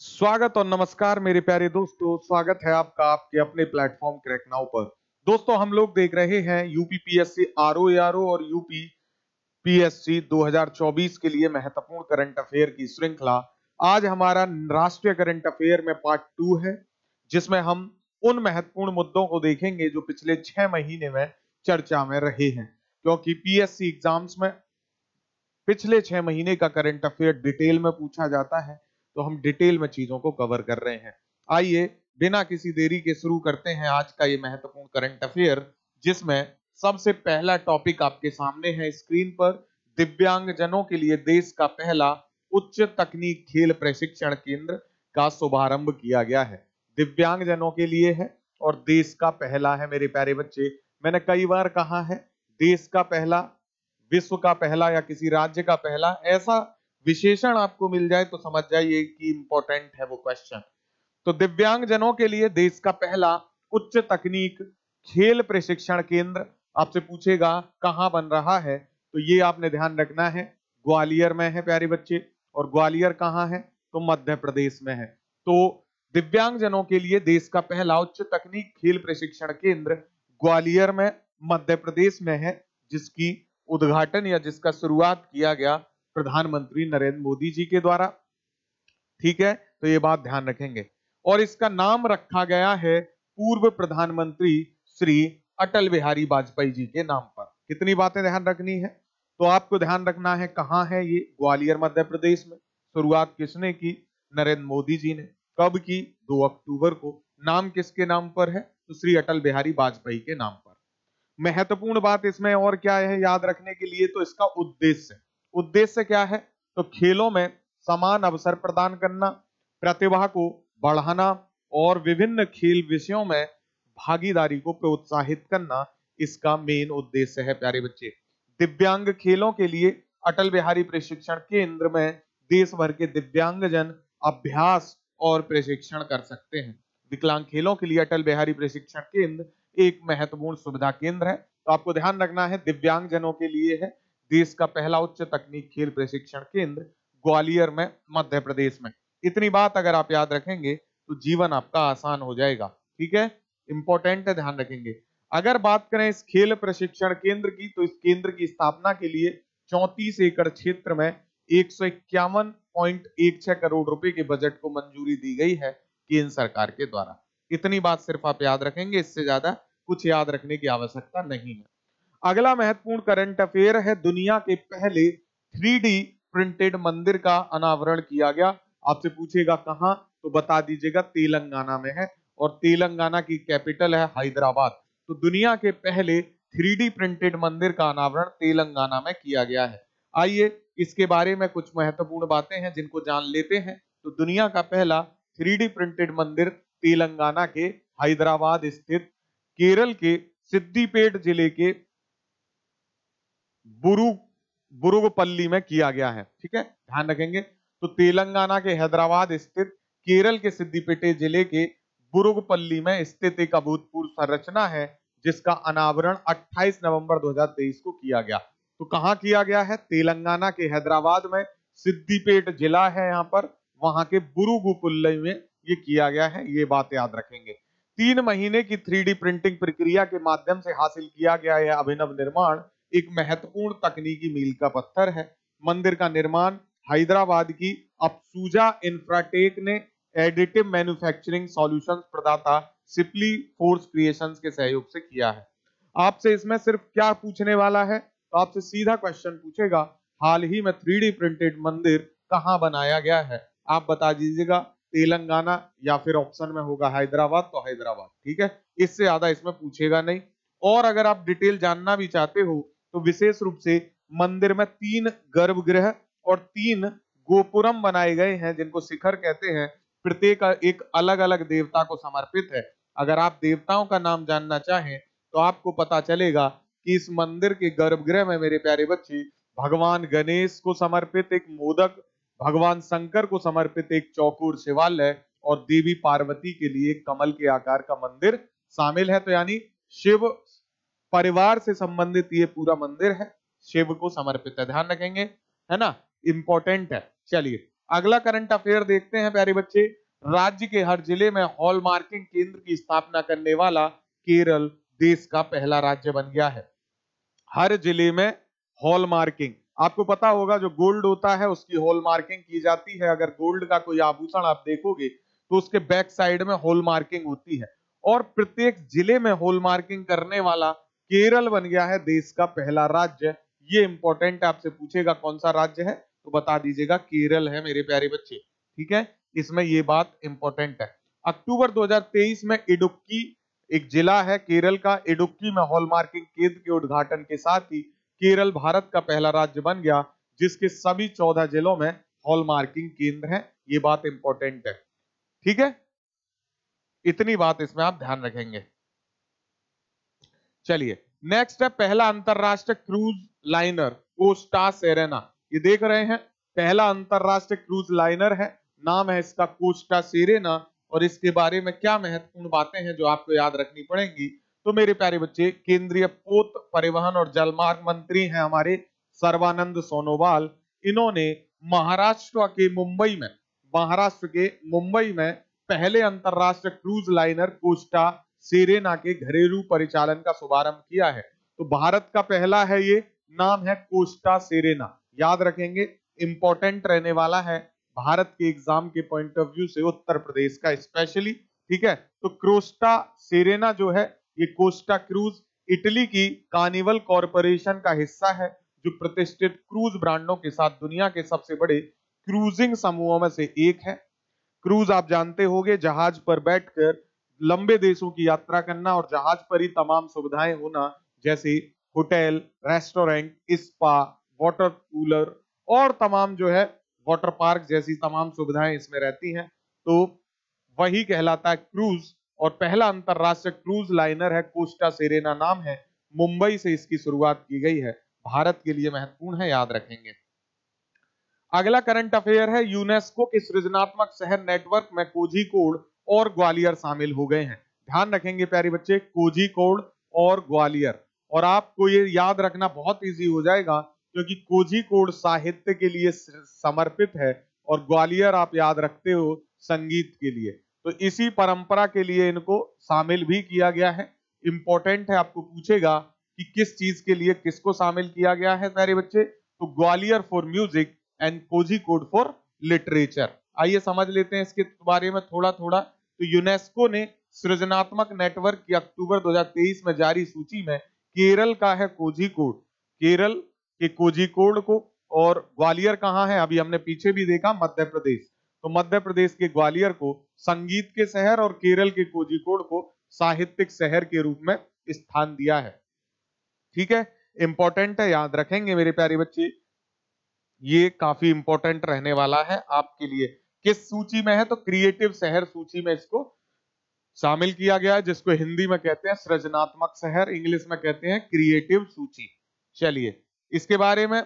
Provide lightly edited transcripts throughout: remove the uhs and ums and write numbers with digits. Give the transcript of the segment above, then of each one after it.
स्वागत और नमस्कार मेरे प्यारे दोस्तों। स्वागत है आपका आपके अपने प्लेटफॉर्म क्रैक नाउ पर। दोस्तों, हम लोग देख रहे हैं यूपीपीएससी आरओएआरओ और यूपीपीएससी 2024 के लिए महत्वपूर्ण करंट अफेयर की श्रृंखला। आज हमारा राष्ट्रीय करंट अफेयर में पार्ट 2 है, जिसमें हम उन महत्वपूर्ण मुद्दों को देखेंगे जो पिछले 6 महीने में चर्चा में रहे हैं, क्योंकि पीएससी एग्जाम्स में पिछले 6 महीने का करंट अफेयर डिटेल में पूछा जाता है, तो हम डिटेल में चीजों को कवर कर रहे हैं। आइए बिना किसी देरी के शुरू करते हैं आज का ये महत्वपूर्ण करंट अफेयर, जिसमें सबसे पहला टॉपिक आपके सामने है स्क्रीन पर। दिव्यांगजनों के लिए देश का पहला उच्च तकनीक खेल प्रशिक्षण केंद्र का शुभारंभ किया गया है। दिव्यांगजनों के लिए है और देश का पहला है। मेरे प्यारे बच्चे, मैंने कई बार कहा है, देश का पहला, विश्व का पहला या किसी राज्य का पहला, ऐसा विशेषण आपको मिल जाए तो समझ जाइए कि इंपॉर्टेंट है वो क्वेश्चन। तो दिव्यांगजनों के लिए देश का पहला उच्च तकनीक खेल प्रशिक्षण केंद्र आपसे पूछेगा कहां बन रहा है, तो ये आपने ध्यान रखना है, ग्वालियर में है प्यारे बच्चे। और ग्वालियर कहां है? तो मध्य प्रदेश में है। तो दिव्यांगजनों के लिए देश का पहला उच्च तकनीक खेल प्रशिक्षण केंद्र ग्वालियर में मध्य प्रदेश में है, जिसकी उद्घाटन या जिसका शुरुआत किया गया प्रधानमंत्री नरेंद्र मोदी जी के द्वारा। ठीक है, तो ये बात ध्यान रखेंगे। और इसका नाम रखा गया है पूर्व प्रधानमंत्री श्री अटल बिहारी वाजपेयी जी के नाम पर। कितनी बातें ध्यान रखनी है? तो आपको ध्यान रखना है कहां है ये, ग्वालियर मध्य प्रदेश में। शुरुआत किसने की? नरेंद्र मोदी जी ने। कब की? 2 अक्टूबर को। नाम किसके नाम पर है? तो श्री अटल बिहारी वाजपेयी के नाम पर। महत्वपूर्ण बात इसमें और क्या है याद रखने के लिए, तो इसका उद्देश्य। उद्देश्य क्या है? तो खेलों में समान अवसर प्रदान करना, प्रतिभा को बढ़ाना और विभिन्न खेल विषयों में भागीदारी को प्रोत्साहित करना इसका मेन उद्देश्य है प्यारे बच्चे। दिव्यांग खेलों के लिए अटल बिहारी प्रशिक्षण केंद्र में देश भर के दिव्यांगजन अभ्यास और प्रशिक्षण कर सकते हैं। विकलांग खेलों के लिए अटल बिहारी प्रशिक्षण केंद्र एक महत्वपूर्ण सुविधा केंद्र है। तो आपको ध्यान रखना है, दिव्यांगजनों के लिए है देश का पहला उच्च तकनीक खेल प्रशिक्षण केंद्र ग्वालियर में मध्य प्रदेश में। इतनी बात अगर आप याद रखेंगे तो जीवन आपका आसान हो जाएगा। ठीक है, इंपॉर्टेंट है, ध्यान रखेंगे। अगर बात करें इस खेल प्रशिक्षण केंद्र की, तो इस केंद्र की स्थापना के लिए 34 एकड़ क्षेत्र में 151.16 करोड़ रुपए के बजट को मंजूरी दी गई है केंद्र सरकार के द्वारा। इतनी बात सिर्फ आप याद रखेंगे, इससे ज्यादा कुछ याद रखने की आवश्यकता नहीं है। अगला महत्वपूर्ण करंट अफेयर है, दुनिया के पहले 3D प्रिंटेड मंदिर का अनावरण किया गया। आपसे पूछेगा कहां, तो बता दीजिएगा तेलंगाना में है, और तेलंगाना की कैपिटल है हैदराबाद। तो दुनिया के पहले 3D प्रिंटेड मंदिर का अनावरण तेलंगाना में किया गया है। आइए इसके बारे में कुछ महत्वपूर्ण बातें हैं जिनको जान लेते हैं। तो दुनिया का पहला 3D प्रिंटेड मंदिर तेलंगाना के हैदराबाद स्थित केरल के सिद्दीपेट जिले के बुरुगपल्ली में किया गया है। ठीक है, ध्यान रखेंगे। तो तेलंगाना के हैदराबाद स्थित केरल के सिद्दीपेट जिले के बुरुगपल्ली में स्थित एक अभूतपूर्व संरचना है, जिसका अनावरण 28 नवंबर 2023 को किया गया। तो कहां किया गया है? तेलंगाना के हैदराबाद में, सिद्दीपेट जिला है यहाँ पर, वहां के बुरुगुपल्ली में ये किया गया है। ये बात याद रखेंगे। 3 महीने की 3D प्रिंटिंग प्रक्रिया के माध्यम से हासिल किया गया यह अभिनव निर्माण एक महत्वपूर्ण तकनीकी मील का पत्थर है। मंदिर का निर्माण हैदराबाद की अफसूजा इंफ्राटेक ने एडिटिव मैन्युफैक्चरिंग सॉल्यूशंस प्रदाता सिप्ली फोर्स क्रिएशंस के सहयोग से किया है। आपसे इसमें सिर्फ क्या पूछने वाला है, तो आपसे सीधा क्वेश्चन पूछेगा, हाल ही में 3D प्रिंटेड मंदिर कहां बनाया गया है? आप बता दीजिएगा, तेलंगाना या फिर ऑप्शन में होगा हैदराबाद, तो हैदराबाद। ठीक है, इससे ज्यादा इसमें पूछेगा नहीं। और अगर आप डिटेल जानना भी चाहते हो तो विशेष रूप से मंदिर में 3 गर्भगृह और 3 गोपुरम बनाए गए हैं, जिनको शिखर कहते हैं। प्रत्येक एक अलग अलग देवता को समर्पित है। अगर आप देवताओं का नाम जानना चाहें तो आपको पता चलेगा कि इस मंदिर के गर्भगृह में मेरे प्यारे बच्चे भगवान गणेश को समर्पित एक मोदक, भगवान शंकर को समर्पित एक चौकोर शिवालय और देवी पार्वती के लिए कमल के आकार का मंदिर शामिल है। तो यानी शिव परिवार से संबंधित ये पूरा मंदिर है, शिव को समर्पित है। ध्यान रखेंगे, है ना, इंपॉर्टेंट है। चलिए अगला करंट अफेयर देखते हैं प्यारे बच्चे। राज्य के हर जिले में हॉलमार्किंग केंद्र की स्थापना करने वाला केरल देश का पहला राज्य बन गया है। हर जिले में हॉलमार्किंग, आपको पता होगा जो गोल्ड होता है उसकी हॉलमार्किंग की जाती है। अगर गोल्ड का कोई आभूषण आप देखोगे तो उसके बैक साइड में हॉलमार्किंग होती है, और प्रत्येक जिले में हॉलमार्किंग करने वाला केरल बन गया है देश का पहला राज्य। ये इंपॉर्टेंट आपसे पूछेगा कौन सा राज्य है तो बता दीजिएगा केरल है मेरे प्यारे बच्चे। ठीक है, इसमें ये बात इंपॉर्टेंट है। अक्टूबर 2023 में इडुक्की एक जिला है केरल का, इडुक्की में हॉलमार्किंग केंद्र के उद्घाटन के साथ ही केरल भारत का पहला राज्य बन गया जिसके सभी 14 जिलों में हॉलमार्किंग केंद्र है। ये बात इंपॉर्टेंट है। ठीक है, इतनी बात इसमें आप ध्यान रखेंगे। चलिए नेक्स्ट है पहला अंतरराष्ट्रीय क्रूज लाइनर कोस्टा सेरेना। ये देख रहे हैं पहला अंतरराष्ट्रीय क्रूज लाइनर है, नाम है इसका कोस्टा सेरेना। और इसके बारे में क्या महत्वपूर्ण बातें हैं जो आपको याद रखनी पड़ेंगी, तो मेरे प्यारे बच्चे केंद्रीय पोत परिवहन और जलमार्ग मंत्री हैं हमारे सर्बानंद सोनोवाल। इन्होंने महाराष्ट्र के मुंबई में पहले अंतरराष्ट्रीय क्रूज लाइनर कोस्टा सेरेना के घरेलू परिचालन का शुभारंभ किया है। तो भारत का पहला है ये, नाम है कोस्टा सेरेना। याद रखेंगे, इंपॉर्टेंट रहने वाला है भारत के एग्जाम के पॉइंट ऑफ व्यू से, उत्तर प्रदेश का स्पेशली। ठीक है, तो कोस्टा सेरेना जो है ये कोस्टा क्रूज इटली की कार्निवल कॉरपोरेशन का हिस्सा है जो प्रतिष्ठित क्रूज ब्रांडों के साथ दुनिया के सबसे बड़े क्रूजिंग समूहों में से एक है। क्रूज आप जानते होंगे जहाज पर बैठकर लंबे देशों की यात्रा करना और जहाज पर ही तमाम सुविधाएं होना, जैसे hotel, restaurant, spa, water cooler और तमाम जो है वाटर पार्क जैसी तमाम सुविधाएं इसमें रहती हैं, तो वही कहलाता है क्रूज। और पहला अंतरराष्ट्रीय क्रूज लाइनर है कोस्टा सेरेना नाम है, मुंबई से इसकी शुरुआत की गई है, भारत के लिए महत्वपूर्ण है, याद रखेंगे। अगला करंट अफेयर है यूनेस्को के सृजनात्मक शहर नेटवर्क में कोझिकोड और ग्वालियर शामिल हो गए हैं। ध्यान रखेंगे प्यारे बच्चे, कोझिकोड और ग्वालियर। और आपको ये याद रखना बहुत इजी हो जाएगा क्योंकि कोझिकोड साहित्य के लिए समर्पित है और ग्वालियर आप याद रखते हो संगीत के लिए, तो इसी परंपरा के लिए इनको शामिल भी किया गया है। इंपॉर्टेंट है, आपको पूछेगा कि किस चीज के लिए किसको शामिल किया गया है प्यारे बच्चे, तो Gwalior for music and Kozhikode for literature. आइए समझ लेते हैं इसके बारे में थोड़ा थोड़ा। तो यूनेस्को ने सृजनात्मक नेटवर्क की अक्टूबर 2023 में जारी सूची में केरल का है कोझिकोड, केरल के कोझिकोड को, और ग्वालियर कहाँ है अभी हमने पीछे भी देखा मध्य प्रदेश, तो मध्य प्रदेश के ग्वालियर को संगीत के शहर और केरल के कोझिकोड को साहित्यिक शहर के रूप में स्थान दिया है। ठीक है, इंपॉर्टेंट है, याद रखेंगे मेरे प्यारे बच्चे, ये काफी इंपॉर्टेंट रहने वाला है आपके लिए। किस सूची में है, तो क्रिएटिव शहर सूची में इसको शामिल किया गया है, जिसको हिंदी में कहते हैं सृजनात्मक शहर, इंग्लिश में कहते हैं क्रिएटिव सूची। चलिए इसके बारे में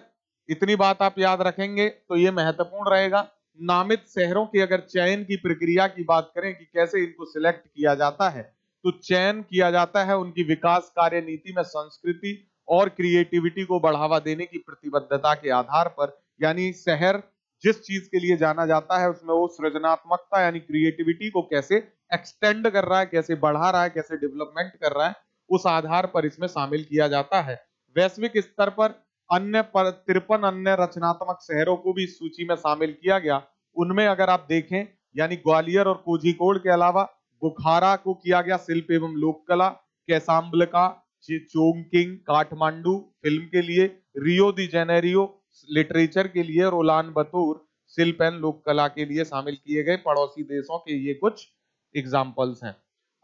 इतनी बात आप याद रखेंगे तो ये महत्वपूर्ण रहेगा। नामित शहरों के अगर चयन की प्रक्रिया की बात करें कि कैसे इनको सिलेक्ट किया जाता है, तो चयन किया जाता है उनकी विकास कार्य नीति में संस्कृति और क्रिएटिविटी को बढ़ावा देने की प्रतिबद्धता के आधार पर। यानी शहर जिस चीज के लिए जाना जाता है उसमें वो सृजनात्मकता यानी क्रिएटिविटी को कैसे एक्सटेंड कर रहा है, कैसे बढ़ा रहा है, कैसे डेवलपमेंट कर रहा है, उस आधार पर इसमें शामिल किया जाता है। वैश्विक स्तर पर 53 अन्य रचनात्मक शहरों को भी इस सूची में शामिल किया गया। उनमें अगर आप देखें यानी ग्वालियर और कोझिकोड के अलावा बुखारा को किया गया शिल्प एवं लोक कला, कैसाब्लंका, चोंगकिंग काठमांडू फिल्म के लिए, रियो दी जेनेरियो लिटरेचर के लिए और उलान बतूर शिल्प एंड लोक कला के लिए शामिल किए गए पड़ोसी देशों के ये कुछ एग्जाम्पल्स हैं।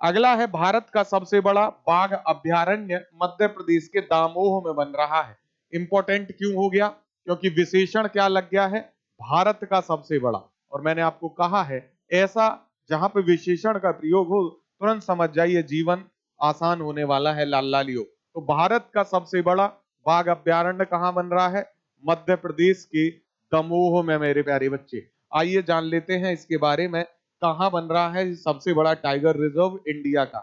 अगला है भारत का सबसे बड़ा बाघ अभ्यारण्य मध्य प्रदेश के दामोह में बन रहा है। इंपॉर्टेंट क्यों हो गया, क्योंकि विशेषण क्या लग गया है, भारत का सबसे बड़ा। और मैंने आपको कहा है ऐसा जहां पे विशेषण का प्रयोग हो तुरंत समझ जाइए जीवन आसान होने वाला है लाल लालियो। तो भारत का सबसे बड़ा बाघ अभ्यारण्य कहां बन रहा है, मध्य प्रदेश के दमोह में मेरे प्यारे बच्चे। आइए जान लेते हैं इसके बारे में, कहां बन रहा है सबसे बड़ा टाइगर रिजर्व इंडिया का।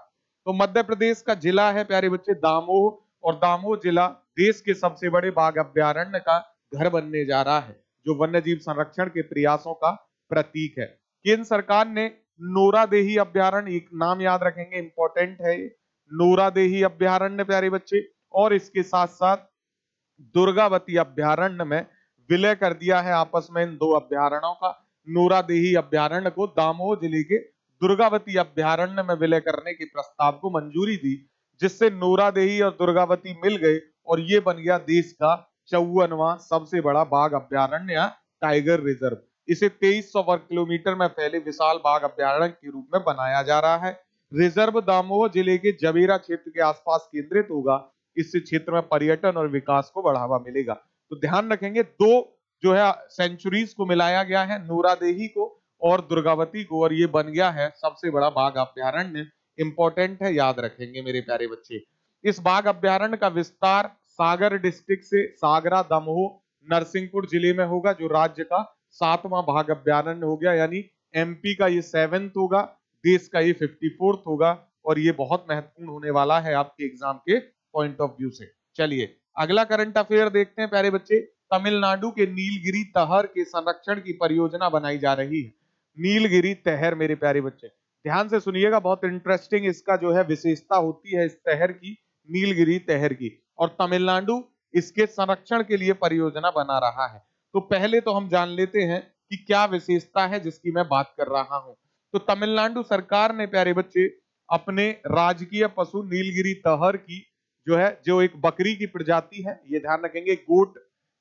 तो मध्य प्रदेश का जिला है प्यारे बच्चे दामोह, और दामोह जिला देश के सबसे बड़े बाघ अभ्यारण्य का घर बनने जा रहा है, जो वन्य जीव संरक्षण के प्रयासों का प्रतीक है। केंद्र सरकार ने नोरादेही अभ्यारण्य, एक नाम याद रखेंगे, इंपॉर्टेंट है ये, नोरादेही अभ्यारण्य प्यारे बच्चे, और इसके साथ साथ दुर्गावती अभ्यारण्य में विलय कर दिया है आपस में इन दो अभ्यारण्यों का। नोरादेही अभ्यारण्य को दामोह जिले के दुर्गावती अभ्यारण्य में विलय करने के प्रस्ताव को मंजूरी दी, जिससे नोरादेही और दुर्गावती मिल गए और ये बन गया देश का 54वां सबसे बड़ा बाघ अभ्यारण्य या टाइगर रिजर्व। इसे 2300 वर्ग किलोमीटर में फैले विशाल बाघ अभ्यारण्य के रूप में बनाया जा रहा है। रिजर्व दामोह जिले के जबेरा क्षेत्र के आसपास केंद्रित होगा। इससे क्षेत्र में पर्यटन और विकास को बढ़ावा मिलेगा। तो ध्यान रखेंगे, दो जो है सेंचुरीज को मिलाया गया है, नोरादेही को और दुर्गावती को, और ये बन गया है सबसे बड़ा बाघ अभ्यारण्य। इंपॉर्टेंट है, याद रखेंगे मेरे प्यारे बच्चे। इस बाघ अभ्यारण्य का विस्तार सागर डिस्ट्रिक्ट से सागरा, दमोह, नरसिंहपुर जिले में होगा, जो राज्य का 7वां बाघ अभ्यारण्य हो गया, यानी एमपी का ये 7th होगा, देश का ये 54th होगा, और ये बहुत महत्वपूर्ण होने वाला है आपके एग्जाम के पॉइंट ऑफ व्यू से। चलिए अगला करंट अफेयर देखते हैं प्यारे बच्चे। तमिलनाडु के नीलगिरी तहर के संरक्षण की परियोजना बनाई जा रही है। नीलगिरी तहर मेरे प्यारे बच्चे ध्यान से सुनिएगा, बहुत इंटरेस्टिंग इसका जो है विशेषता होती है इस तहर की, नीलगिरी तहर की, और तमिलनाडु इसके संरक्षण के लिए परियोजना बना रहा है। तो पहले तो हम जान लेते हैं कि क्या विशेषता है जिसकी मैं बात कर रहा हूं। तो तमिलनाडु सरकार ने प्यारे बच्चे अपने राजकीय पशु नीलगिरी तहर की जो एक बकरी की प्रजाति है, ये ध्यान रखेंगे, गोट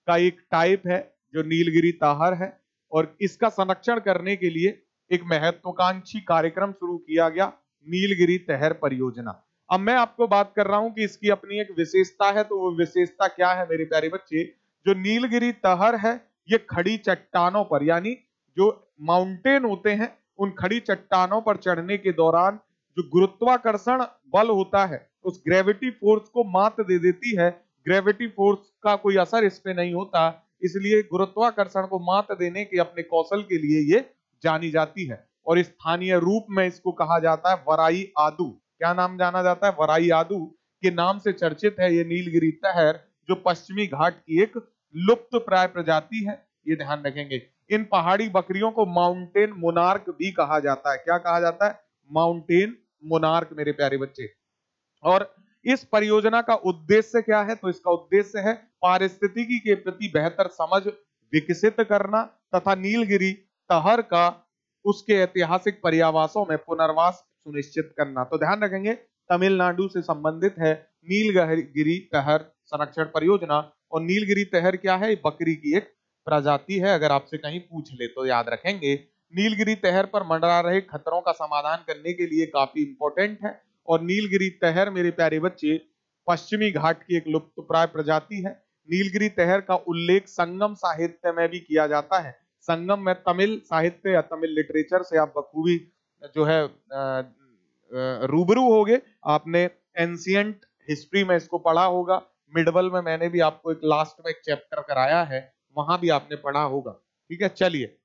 का एक टाइप है जो नीलगिरी तहर है, और इसका संरक्षण करने के लिए एक महत्वाकांक्षी कार्यक्रम शुरू किया गया, नीलगिरी तहर परियोजना। अब मैं आपको बात कर रहा हूं कि इसकी अपनी एक विशेषता है, तो वो विशेषता क्या है मेरे प्यारे बच्चे। जो नीलगिरी तहर है ये खड़ी चट्टानों पर, यानी जो माउंटेन होते हैं उन खड़ी चट्टानों पर चढ़ने के दौरान जो गुरुत्वाकर्षण बल होता है उस ग्रेविटी फोर्स को मात दे देती है। ग्रेविटी फोर्स का कोई असर इस पे नहीं होता, इसलिए गुरुत्वाकर्षण को मात देने के अपने कौशल के लिए ये जानी जाती है, और स्थानीय रूप में इसको कहा जाता है वराई आदू। क्या नाम जाना जाता है? वराई आदू के नाम से चर्चित है ये नीलगिरी तहर, जो पश्चिमी घाट की एक लुप्त प्राय प्रजाति है, ये ध्यान रखेंगे। इन पहाड़ी बकरियों को माउंटेन मोनार्क भी कहा जाता है। क्या कहा जाता है? माउंटेन मोनार्क मेरे प्यारे बच्चे। और इस परियोजना का उद्देश्य क्या है? तो इसका उद्देश्य है पारिस्थितिकी के प्रति बेहतर समझ विकसित करना तथा नीलगिरी तहर का उसके ऐतिहासिक पर्यावासों में पुनर्वास सुनिश्चित करना। तो ध्यान रखेंगे तमिलनाडु से संबंधित है नीलगिरी तहर संरक्षण परियोजना। और नीलगिरी तहर क्या है? बकरी की एक प्रजाति है, अगर आपसे कहीं पूछ ले तो याद रखेंगे। नीलगिरी तहर पर मंडरा रहे खतरों का समाधान करने के लिए काफी इंपॉर्टेंट है। और नीलगिरी तहर मेरे प्यारे बच्चे पश्चिमी घाट की एक लुप्तप्राय प्रजाति है। नीलगिरी तहर का उल्लेख संगम साहित्य में भी किया जाता है। संगम में तमिल साहित्य या तमिल लिटरेचर से आप बखूबी जो है रूबरू होगे। आपने एंशिएंट हिस्ट्री में इसको पढ़ा होगा, मिडवल में मैंने भी आपको एक लास्ट में एक चैप्टर कराया है, वहां भी आपने पढ़ा होगा। ठीक है, चलिए।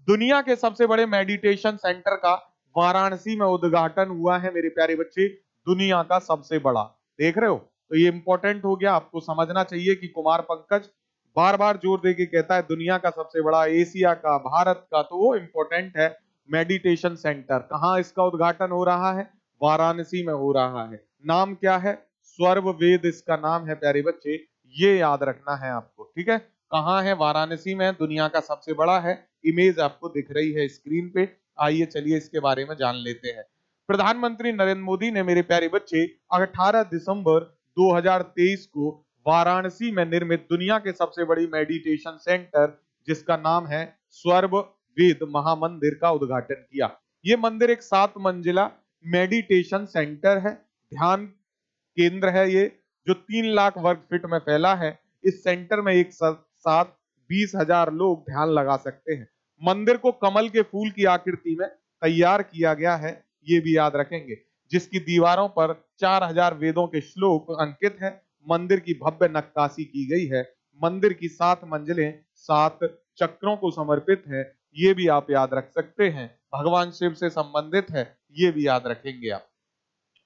दुनिया के सबसे बड़े मेडिटेशन सेंटर का वाराणसी में उद्घाटन हुआ है मेरे प्यारे बच्चे, दुनिया का सबसे बड़ा। देख रहे हो? तो ये इंपॉर्टेंट हो गया, आपको समझना चाहिए कि कुमार पंकज बार बार जोर देके कहता है दुनिया का सबसे बड़ा, एशिया का, भारत का, तो वो इंपॉर्टेंट है। मेडिटेशन सेंटर कहाँ इसका उद्घाटन हो रहा है? वाराणसी में हो रहा है। नाम क्या है? स्वर्व वेद इसका नाम है प्यारे बच्चे, ये याद रखना है आपको। ठीक है, कहाँ है? वाराणसी में, दुनिया का सबसे बड़ा है। इमेज आपको दिख रही है स्क्रीन पे। आइए चलिए इसके बारे में जान लेते हैं। प्रधानमंत्री नरेंद्र मोदी ने मेरे प्यारे बच्चे 18 दिसंबर 2023 को वाराणसी में निर्मित दुनिया के सबसे बड़ी मेडिटेशन सेंटर जिसका नाम है स्वर्व वेद महामंदिर का उद्घाटन किया। ये मंदिर एक 7 मंजिला मेडिटेशन सेंटर है, ध्यान केंद्र है ये, जो 3 लाख वर्ग फीट में फैला है। इस सेंटर में एक साथ 20,000 लोग ध्यान लगा सकते हैं। मंदिर को कमल के फूल की आकृति में तैयार किया गया है, ये भी याद रखेंगे, जिसकी दीवारों पर 4000 वेदों के श्लोक अंकित हैं। मंदिर की भव्य नक्काशी की गई है। मंदिर की 7 मंजिलें 7 चक्रों को समर्पित है, ये भी आप याद रख सकते हैं। भगवान शिव से संबंधित है, ये भी याद रखेंगे आप।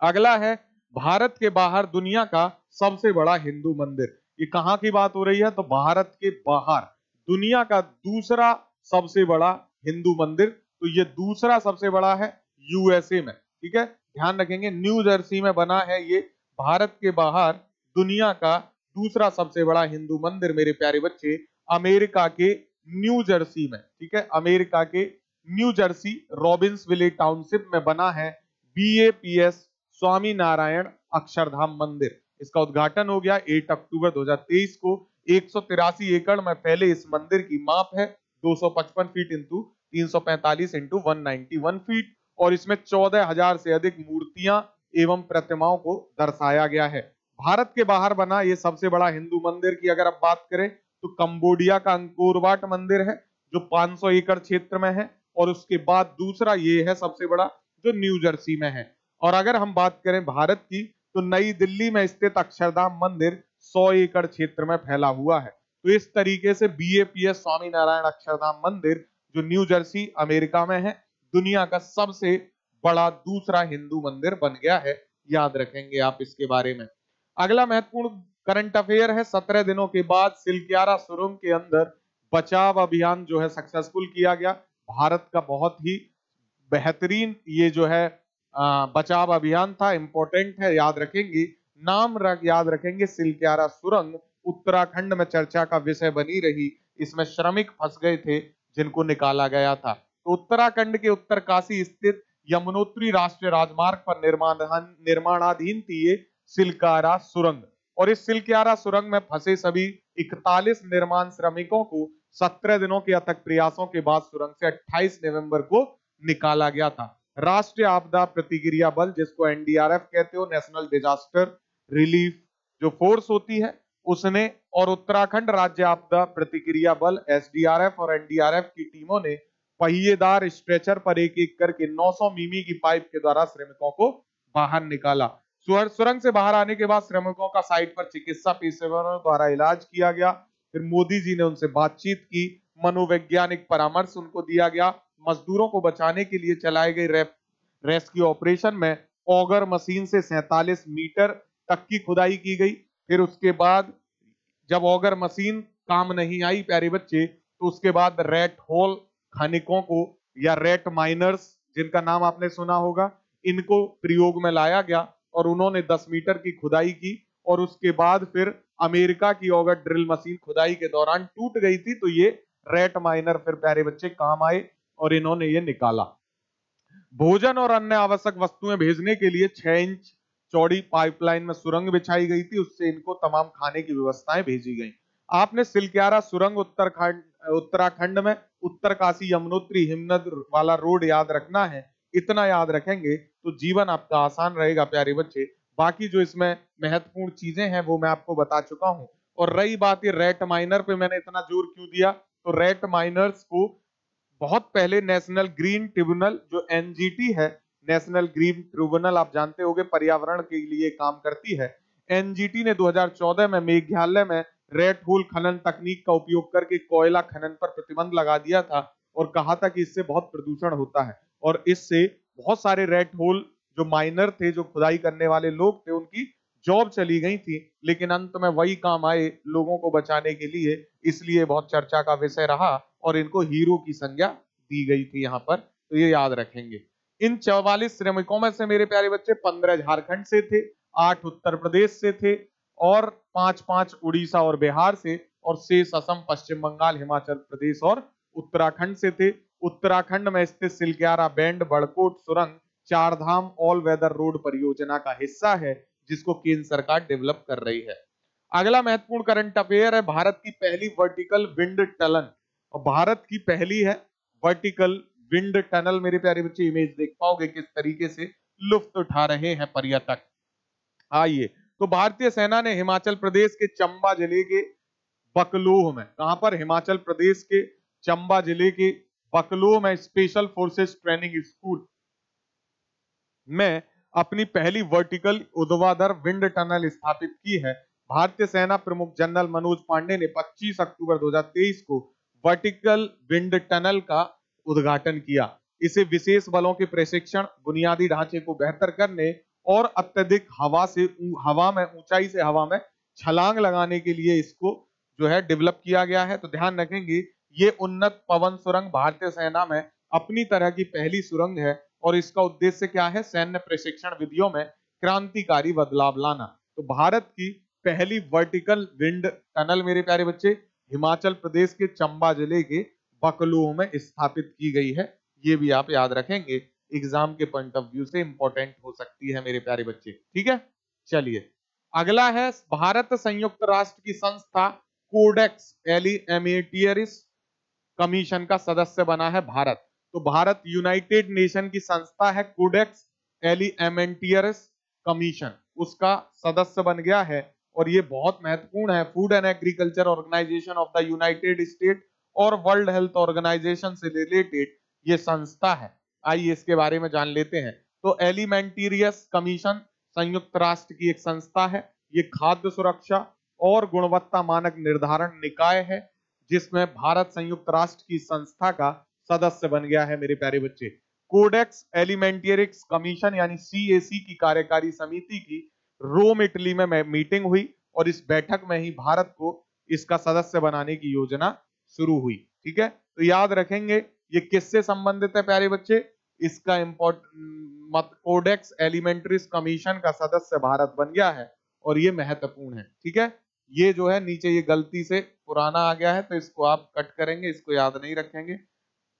अगला है भारत के बाहर दुनिया का सबसे बड़ा हिंदू मंदिर। ये कहां की बात हो रही है? तो भारत के बाहर दुनिया का दूसरा सबसे बड़ा हिंदू मंदिर। तो ये दूसरा सबसे बड़ा है यूएसए में, ठीक है, ध्यान रखेंगे। न्यू जर्सी में बना है ये, भारत के बाहर दुनिया का दूसरा सबसे बड़ा हिंदू मंदिर मेरे प्यारे बच्चे अमेरिका के न्यू जर्सी में, ठीक है, अमेरिका के न्यू जर्सी रॉबिन्सविले टाउनशिप में बना है BAPS स्वामी नारायण अक्षरधाम मंदिर। इसका उद्घाटन हो गया 8 अक्टूबर 2023 को। 183 एकड़ में फैले इस मंदिर की माप है 255 फीट इंटू 345 इंटू 191 फीट और इसमें 14,000 से अधिक मूर्तियां एवं प्रतिमाओं को दर्शाया गया है। भारत के बाहर बना ये सबसे बड़ा हिंदू मंदिर की अगर आप बात करें तो कंबोडिया का अंकोर वाट मंदिर है जो 500 एकड़ क्षेत्र में है और उसके बाद दूसरा ये है सबसे बड़ा जो न्यू जर्सी में है। और अगर हम बात करें भारत की तो नई दिल्ली में स्थित अक्षरधाम मंदिर 100 एकड़ क्षेत्र में फैला हुआ है। तो इस तरीके से BAPS स्वामी नारायण अक्षरधाम मंदिर जो न्यू जर्सी अमेरिका में है दुनिया का सबसे बड़ा दूसरा हिंदू मंदिर बन गया है। याद रखेंगे आप इसके बारे में। अगला महत्वपूर्ण करंट अफेयर है 17 दिनों के बाद सिलक्यारा सुरंग के अंदर बचाव अभियान जो है सक्सेसफुल किया गया। भारत का बहुत ही बेहतरीन ये जो है बचाव अभियान था, इंपॉर्टेंट है, याद रखेंगे। याद रखेंगे सिलक्यारा सुरंग उत्तराखंड में चर्चा का विषय बनी रही। इसमें श्रमिक फंस गए थे जिनको निकाला गया था। तो उत्तराखंड के उत्तरकाशी स्थित यमुनोत्री राष्ट्रीय राजमार्ग पर निर्माणाधीन थी ये सिलक्यारा सुरंग और इस सिलक्यारा सुरंग में फंसे सभी 41 निर्माण श्रमिकों को 17 दिनों के अथक प्रयासों के बाद सुरंग से 28 नवंबर को निकाला गया था। राष्ट्रीय आपदा प्रतिक्रिया बल जिसको NDRF कहते हो, नेशनल डिजास्टर रिलीफ जो फोर्स होती है उसने और उत्तराखंड राज्य आपदा प्रतिक्रिया बल SDRF और NDRF की टीमों ने पहिएदार स्ट्रेचर पर एक एक करके 900 मिमी की पाइप के द्वारा श्रमिकों को बाहर निकाला। सुरंग से बाहर आने के बाद श्रमिकों का साइट पर चिकित्सा पेशेवरों द्वारा इलाज किया गया। फिर मोदी जी ने उनसे बातचीत की, मनोवैज्ञानिक परामर्श उनको दिया गया। मजदूरों को बचाने के लिए चलाए गए रेस्क्यू ऑपरेशन में ऑगर मशीन से 47 मीटर तक की खुदाई की गई। फिर उसके बाद जब ऑगर मशीन काम नहीं आई प्यारे बच्चे तो उसके बाद रेट होल खनिकों को या रेट माइनर्स जिनका नाम आपने सुना होगा इनको प्रयोग में लाया गया और उन्होंने 10 मीटर की खुदाई की और उसके बाद फिर अमेरिका की ऑगर ड्रिल मशीन खुदाई के दौरान टूट गई थी तो ये रेट माइनर फिर प्यारे बच्चे काम आए और इन्होंने ये निकाला। भोजन और अन्य आवश्यक वस्तुएं भेजने के लिए 6 इंच चौड़ी पाइपलाइन में सुरंग बिछाई गई थी, उससे इनको तमाम खाने की व्यवस्थाएं भेजी गई। आपने सिलक्यारा सुरंग उत्तराखंड में उत्तरकाशी यमुनोत्री हिमनद वाला रोड याद रखना है। इतना याद रखेंगे तो जीवन आपका आसान रहेगा प्यारे बच्चे। बाकी जो इसमें महत्वपूर्ण चीजें हैं वो मैं आपको बता चुका हूं। और रही बात ये रेट माइनर पे मैंने इतना जोर क्यों दिया, तो रेट माइनर्स को बहुत पहले नेशनल ग्रीन ट्रिब्यूनल जो NGT है, नेशनल ग्रीन ट्रिब्यूनल आप जानते होंगे पर्यावरण के लिए काम करती है। NGT ने 2014 में मेघालय में रेट होल खनन तकनीक का उपयोग करके कोयला खनन पर प्रतिबंध लगा दिया था और कहा था कि इससे बहुत प्रदूषण होता है और इससे बहुत सारे रेट होल जो माइनर थे, जो खुदाई करने वाले लोग थे, उनकी जॉब चली गई थी, लेकिन अंत में वही काम आए लोगों को बचाने के लिए, इसलिए बहुत चर्चा का विषय रहा और इनको हीरो की संज्ञा दी गई थी यहाँ पर। तो ये याद रखेंगे। इन 44 श्रमिकों में से मेरे प्यारे बच्चे 15 झारखंड से थे, 8 उत्तर प्रदेश से थे और 5 उड़ीसा और बिहार से और 6 असम, पश्चिम बंगाल, हिमाचल प्रदेश और उत्तराखंड से थे। उत्तराखंड में स्थित सिलक्यारा बैंड बड़कोट सुरंग चारधाम ऑल वेदर रोड परियोजना का हिस्सा है जिसको केंद्र सरकार डेवलप कर रही है। अगला महत्वपूर्ण करंट अफेयर है भारत की पहली वर्टिकल विंड टनल, और भारत की पहली है वर्टिकल विंड टनल। मेरे प्यारे बच्चे इमेज देख पाओगे किस तरीके से लुफ्त उठा रहे हैं पर्यटक। आइए, तो भारतीय सेना ने हिमाचल प्रदेश के चंबा जिले के बकलोह में, कहां पर, हिमाचल प्रदेश के चंबा जिले के बकलोह में स्पेशल फोर्सेस ट्रेनिंग स्कूल में अपनी पहली वर्टिकल ऊर्ध्वाधर विंड टनल स्थापित की है। भारतीय सेना प्रमुख जनरल मनोज पांडे ने 25 अक्टूबर 2023 को वर्टिकल विंड टनल का उद्घाटन किया। इसे विशेष बलों के प्रशिक्षण, बुनियादी ढांचे को बेहतर करने और अत्यधिक हवा में ऊंचाई से हवा में छलांग लगाने के लिए इसको जो है डेवलप किया गया है। तो ध्यान रखेंगे ये उन्नत पवन सुरंग भारतीय सेना में अपनी तरह की पहली सुरंग है और इसका उद्देश्य क्या है? सैन्य प्रशिक्षण विधियों में क्रांतिकारी बदलाव लाना। तो भारत की पहली वर्टिकल विंड टनल मेरे प्यारे बच्चे हिमाचल प्रदेश के चंबा जिले के बकलोह में स्थापित की गई है। ये भी आप याद रखेंगे, एग्जाम के पॉइंट ऑफ व्यू से इंपॉर्टेंट हो सकती है मेरे प्यारे बच्चे। ठीक है, चलिए अगला है भारत संयुक्त राष्ट्र की संस्था कोडेक्स एलिमेंटियरिस कमीशन का सदस्य बना है भारत। तो भारत यूनाइटेड नेशन की संस्था है कोडेक्स एलिमेंटियरिस कमीशन, उसका सदस्य बन गया है और ये बहुत महत्वपूर्ण है। Food and Agriculture Organization of the United State और वर्ल्ड हेल्थ ऑर्गेनाइजेशन से रिलेटेड ये संस्था है। आइए इसके बारे में जान लेते हैं। तो एलिमेंटिरियस कमीशन संयुक्त राष्ट्र की एक संस्था है। ये खाद्य सुरक्षा और गुणवत्ता मानक निर्धारण निकाय है जिसमें भारत संयुक्त राष्ट्र की संस्था का सदस्य बन गया है मेरे प्यारे बच्चे। कोडेक्स एलिमेंटियरिस कमीशन यानी CAC की कार्यकारी समिति की रोम इटली में मीटिंग हुई और इस बैठक में ही भारत को इसका सदस्य बनाने की योजना शुरू हुई। ठीक है, तो याद रखेंगे ये किससे संबंधित है प्यारे बच्चे? इसका इम्पोर्टेंट कोडेक्स एलिमेंटियरिस कमीशन का सदस्य भारत बन गया है और ये महत्वपूर्ण है। ठीक है, ये जो है नीचे ये गलती से पुराना आ गया है तो इसको आप कट करेंगे, इसको याद नहीं रखेंगे,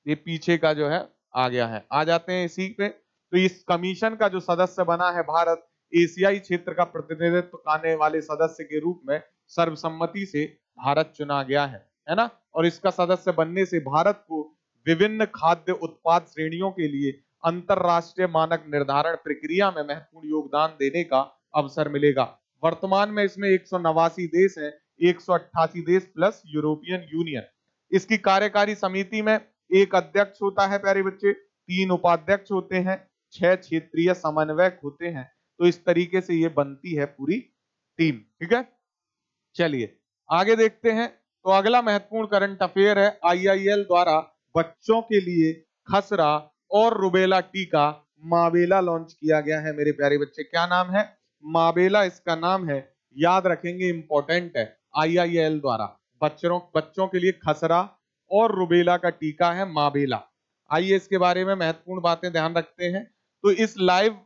ये पीछे का जो है आ गया है। आ जाते हैं इसी पे। तो इस कमीशन का जो सदस्य बना है भारत, एशियाई क्षेत्र का प्रतिनिधित्व करने वाले सदस्य के रूप में सर्वसम्मति से भारत चुना गया है ना। और इसका सदस्य बनने से भारत को विभिन्न खाद्य उत्पाद श्रेणियों के लिए अंतरराष्ट्रीय मानक निर्धारण प्रक्रिया में महत्वपूर्ण योगदान देने का अवसर मिलेगा। वर्तमान में इसमें 189 देश हैं, 188 देश प्लस यूरोपियन यूनियन। इसकी कार्यकारी समिति में एक अध्यक्ष होता है प्यारे बच्चे, 3 उपाध्यक्ष होते हैं, 6 क्षेत्रीय समन्वयक होते हैं। तो इस तरीके से ये बनती है पूरी टीम। ठीक है, चलिए आगे देखते हैं। तो अगला महत्वपूर्ण करंट अफेयर है, IIL द्वारा बच्चों के लिए खसरा और रुबेला टीका माबेला लॉन्च किया गया है मेरे प्यारे बच्चे। क्या नाम है? माबेला इसका नाम है, याद रखेंगे, इंपॉर्टेंट है। IIL द्वारा बच्चों के लिए खसरा और रुबेला का टीका है माबेला। आइए इसके बारे में महत्वपूर्ण बातें ध्यान रखते हैं। तो इस लाइव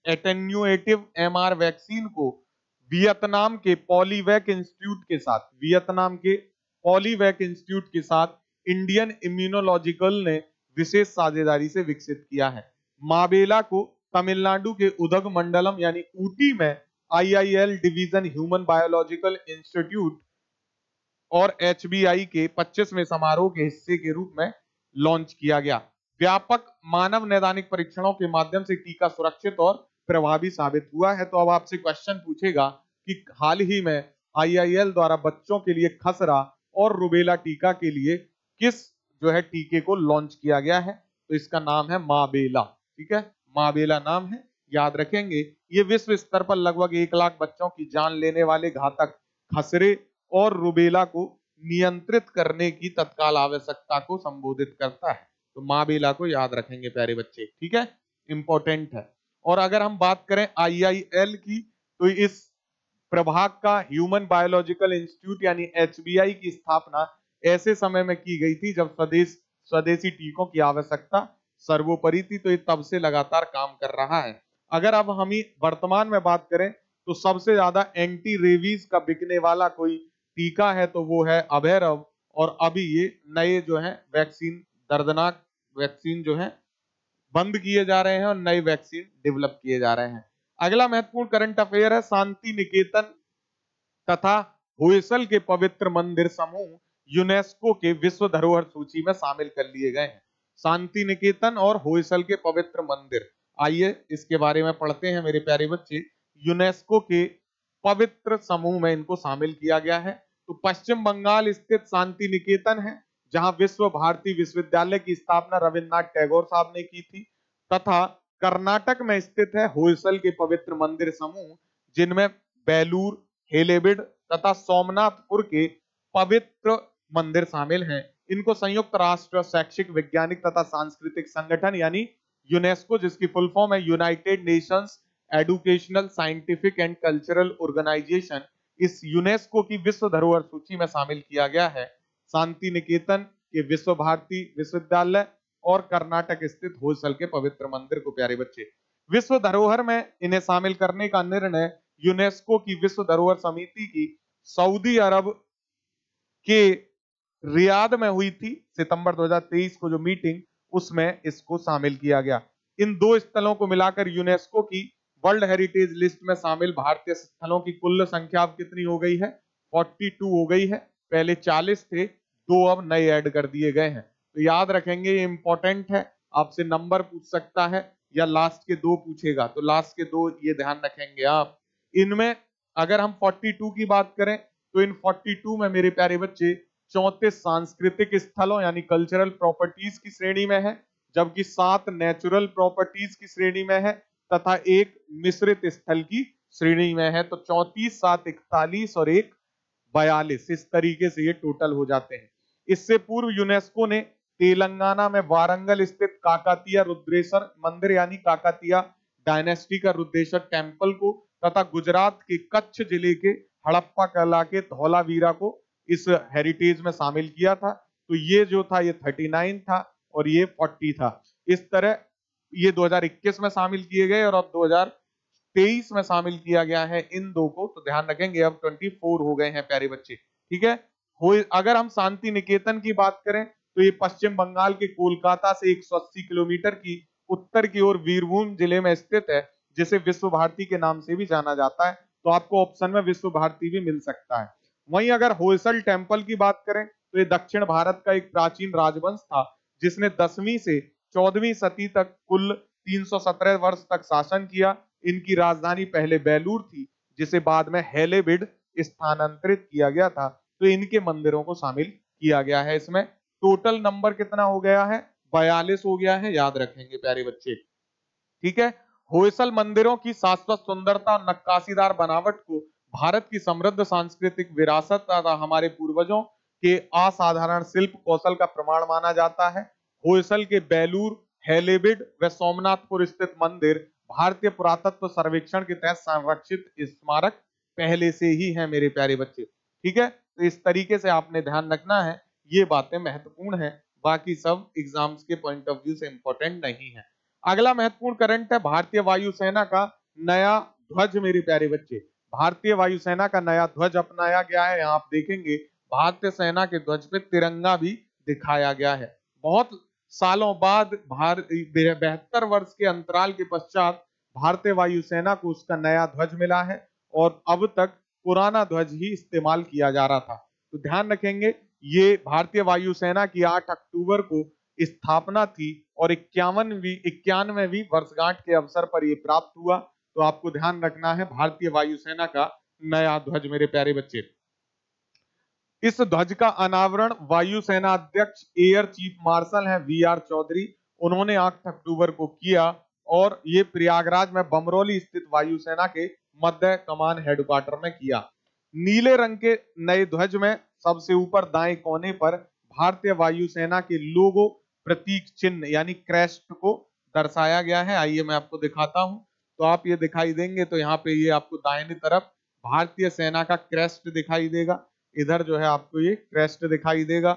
एटेन्यूएटिव MR वैक्सीन को वियतनाम के पॉलीवैक इंस्टीट्यूट के साथ इंडियन इम्यूनोलॉजिकल ने विशेष साझेदारी से विकसित किया है। माबेला को तमिलनाडु के उदगमंडलम यानी ऊटी में IIL division human biological institute और HBI के 25वें समारोह के हिस्से के रूप में लॉन्च किया गया। व्यापक मानव नैदानिक परीक्षणों के माध्यम से टीका सुरक्षित और प्रभावी साबित हुआ है। तो अब आपसे क्वेश्चन पूछेगा कि हाल ही में IIL द्वारा बच्चों के लिए खसरा और रुबेला टीका के लिए किस जो है टीके को लॉन्च किया गया है? तो इसका नाम है माबेला। ठीक है, माबेला नाम है, याद रखेंगे। ये विश्व स्तर पर लगभग 1 लाख बच्चों की जान लेने वाले घातक खसरे और रुबेला को नियंत्रित करने की तत्काल आवश्यकता को संबोधित करता है। तो माबेला को याद रखेंगे प्यारे बच्चे। ठीक है, इंपॉर्टेंट है। और अगर हम बात करें IIL की, तो इस प्रभाग का ह्यूमन बायोलॉजिकल इंस्टीट्यूट यानी HBI की स्थापना ऐसे समय में की गई थी जब स्वदेशी टीकों की आवश्यकता सर्वोपरि थी। तो ये तब से लगातार काम कर रहा है। अगर अब हम वर्तमान में बात करें तो सबसे ज्यादा एंटी रेबीज का बिकने वाला कोई टीका है तो वो है अभैरव। और अभी ये नए जो है वैक्सीन, दर्दनाक वैक्सीन जो है बंद किए जा रहे हैं और नए वैक्सीन डेवलप किए जा रहे हैं। अगला महत्वपूर्ण करंट अफेयर है, शांति निकेतन तथा होयसल के पवित्र मंदिर समूह यूनेस्को के विश्व धरोहर सूची में शामिल कर लिए गए हैं। शांति निकेतन और होयसल के पवित्र मंदिर, आइए इसके बारे में पढ़ते हैं मेरे प्यारे बच्चे। यूनेस्को के पवित्र समूह में इनको शामिल किया गया है। तो पश्चिम बंगाल स्थित शांति निकेतन है जहां विश्व भारती विश्वविद्यालय की स्थापना रविन्द्रनाथ टैगोर साहब ने की थी, तथा कर्नाटक में स्थित है होयसल के पवित्र मंदिर समूह जिनमें बेलूर, हेलेबिड तथा सोमनाथपुर के पवित्र मंदिर शामिल हैं। इनको संयुक्त राष्ट्र शैक्षिक, वैज्ञानिक तथा सांस्कृतिक संगठन यानी यूनेस्को, जिसकी फुल फॉर्म है United Nations Educational, Scientific and Cultural Organization, इस यूनेस्को की विश्व धरोहर सूची में शामिल किया गया है शांति निकेतन के विश्व भारती विश्वविद्यालय और कर्नाटक स्थित होयसल के पवित्र मंदिर को। प्यारे बच्चे, विश्व धरोहर में इन्हें शामिल करने का निर्णय यूनेस्को की विश्व धरोहर समिति की सऊदी अरब के रियाद में हुई थी सितंबर 2023 को जो मीटिंग, उसमें इसको शामिल किया गया। इन दो स्थलों को मिलाकर यूनेस्को की वर्ल्ड हेरिटेज लिस्ट में शामिल भारतीय स्थलों की कुल संख्या अब कितनी हो गई है? 42 हो गई है। पहले 40 थे, 2 अब नए ऐड कर दिए गए हैं। तो याद रखेंगे, ये इंपॉर्टेंट है, आपसे नंबर पूछ सकता है या लास्ट के 2 पूछेगा, तो लास्ट के 2 ये ध्यान रखेंगे आप। इनमें अगर हम 42 की बात करें तो इन 42 में मेरे प्यारे बच्चे 34 सांस्कृतिक स्थलों यानी कल्चरल प्रॉपर्टीज की श्रेणी में है, जबकि 7 नेचुरल प्रॉपर्टीज की श्रेणी में है तथा 1 मिश्रित स्थल की श्रेणी में है। तो 34, 7, 41 और 1 42, इस तरीके से ये टोटल हो जाते हैं। इससे पूर्व यूनेस्को ने तेलंगाना में वारंगल स्थित काकातीया रुद्रेश्वर मंदिर यानी काकातीया डायनेस्टी का रुद्रेश्वर टेम्पल को तथा गुजरात के कच्छ जिले के हड़प्पा कला के धौलावीरा को इस हेरिटेज में शामिल किया था। तो ये जो था ये 39 था और ये 40 था। इस तरह ये 2021 में शामिल किए गए और अब 2023 में शामिल किया गया है इन 2 को। तो ध्यान रखेंगे, अब 24 हो गए हैं प्यारे बच्चे, ठीक है। अगर हम शांति निकेतन की बात करें तो ये पश्चिम बंगाल के कोलकाता से 180 किलोमीटर की उत्तर की ओर वीरभूम जिले में स्थित है, जिसे विश्व भारती के नाम से भी जाना जाता है। तो आपको ऑप्शन में विश्व भारती भी मिल सकता है। वहीं अगर होयसल टेम्पल की बात करें तो ये दक्षिण भारत का एक प्राचीन राजवंश था जिसने 10वीं से 14वीं सदी तक कुल 317 वर्ष तक शासन किया। इनकी राजधानी पहले बेलूर थी, जिसे बाद में हेलेबिड स्थानांतरित किया गया था। तो इनके मंदिरों को शामिल किया गया है। इसमें टोटल नंबर कितना हो गया है? 42 हो गया है, याद रखेंगे प्यारे बच्चे, ठीक है। होयसल मंदिरों की शाश्वत सुंदरता और नक्काशीदार बनावट को भारत की समृद्ध सांस्कृतिक विरासत तथा हमारे पूर्वजों के असाधारण शिल्प कौशल का प्रमाण माना जाता है। होयसल के बेलूर, हेलेबिड व सोमनाथपुर स्थित मंदिर भारतीय पुरातत्व सर्वेक्षण के तहत संरक्षित स्मारक पहले से ही है मेरे प्यारे बच्चे, ठीक है। तो इस तरीके से आपने ध्यान रखना है, ये बातें महत्वपूर्ण है, बाकी सब एग्जाम्स के पॉइंट ऑफ व्यू से इंपॉर्टेंट नहीं है। अगला महत्वपूर्ण करंट है भारतीय वायुसेना का नया ध्वज। मेरे प्यारे बच्चे, भारतीय वायुसेना का नया ध्वज अपनाया गया है। यहाँ आप देखेंगे भारतीय सेना के ध्वज पे तिरंगा भी दिखाया गया है। बहुत सालों बाद 72 वर्ष के अंतराल के पश्चात भारतीय वायुसेना को उसका नया ध्वज मिला है और अब तक पुराना ध्वज ही इस्तेमाल किया जा रहा था। तो ध्यान रखेंगे, ये भारतीय वायुसेना की 8 अक्टूबर को स्थापना थी और 91वीं वर्षगांठ के अवसर पर यह प्राप्त हुआ। तो आपको ध्यान रखना है भारतीय वायुसेना का नया ध्वज मेरे प्यारे बच्चे। इस ध्वज का अनावरण वायुसेना अध्यक्ष एयर चीफ मार्शल हैं वीआर चौधरी, उन्होंने 8 अक्टूबर को किया और ये प्रयागराज में बमरौली स्थित वायुसेना के मध्य कमान हेडक्वार्टर में किया। नीले रंग के नए ध्वज में सबसे ऊपर दाएं कोने पर भारतीय वायुसेना के लोगो प्रतीक चिन्ह यानी क्रेस्ट को दर्शाया गया है। आइए मैं आपको दिखाता हूं। तो आप ये दिखाई देंगे, तो यहाँ पे ये आपको दाहिनी तरफ भारतीय सेना का क्रेस्ट दिखाई देगा, इधर जो है आपको ये क्रेस्ट दिखाई देगा,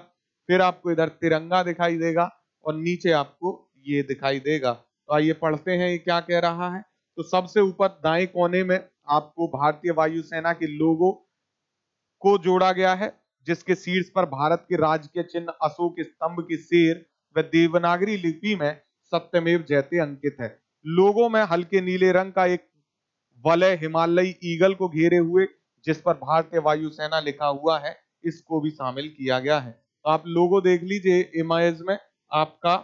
फिर आपको इधर तिरंगा दिखाई देगा और नीचे आपको ये दिखाई देगा। तो आइए पढ़ते हैं ये क्या कह रहा है। तो सबसे ऊपर दाएं कोने में आपको भारतीय वायुसेना के लोगो को जोड़ा गया है, जिसके शीर्ष पर भारत के राजकीय चिन्ह अशोक स्तंभ की शेर व देवनागरी लिपि में सत्यमेव जयते अंकित है। लोगों में हल्के नीले रंग का एक वलय हिमालयी ईगल को घेरे हुए जिस पर भारतीय वायुसेना लिखा हुआ है, इसको भी शामिल किया गया है। तो आप लोगो देख लीजिए, इमेज में आपका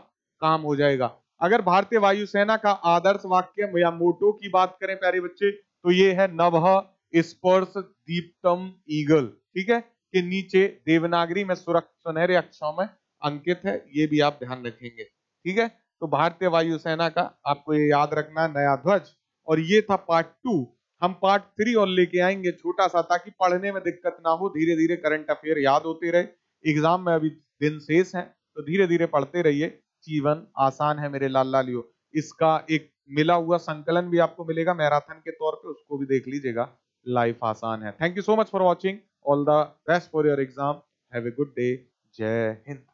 काम हो जाएगा। अगर भारतीय वायुसेना का आदर्श वाक्य या मोटो की बात करें प्यारे बच्चे, तो ये है नभः स्पर्श दीप्तम ईगल, ठीक है, के नीचे देवनागरी में सुनहरे अक्षरों में अंकित है, ये भी आप ध्यान रखेंगे, ठीक है। तो भारतीय वायुसेना का आपको ये याद रखना है नया ध्वज। और ये था पार्ट 2। हम पार्ट 3 और लेके आएंगे छोटा सा, ताकि पढ़ने में दिक्कत ना हो, धीरे धीरे करंट अफेयर याद होते रहे। एग्जाम में अभी दिन शेष है, तो धीरे धीरे पढ़ते रहिए, जीवन आसान है मेरे लाल लालियो। इसका एक मिला हुआ संकलन भी आपको मिलेगा मैराथन के तौर पे, उसको भी देख लीजिएगा, लाइफ आसान है। Thank you so much for watching. All the best for your exam. Have a good day. जय हिंद।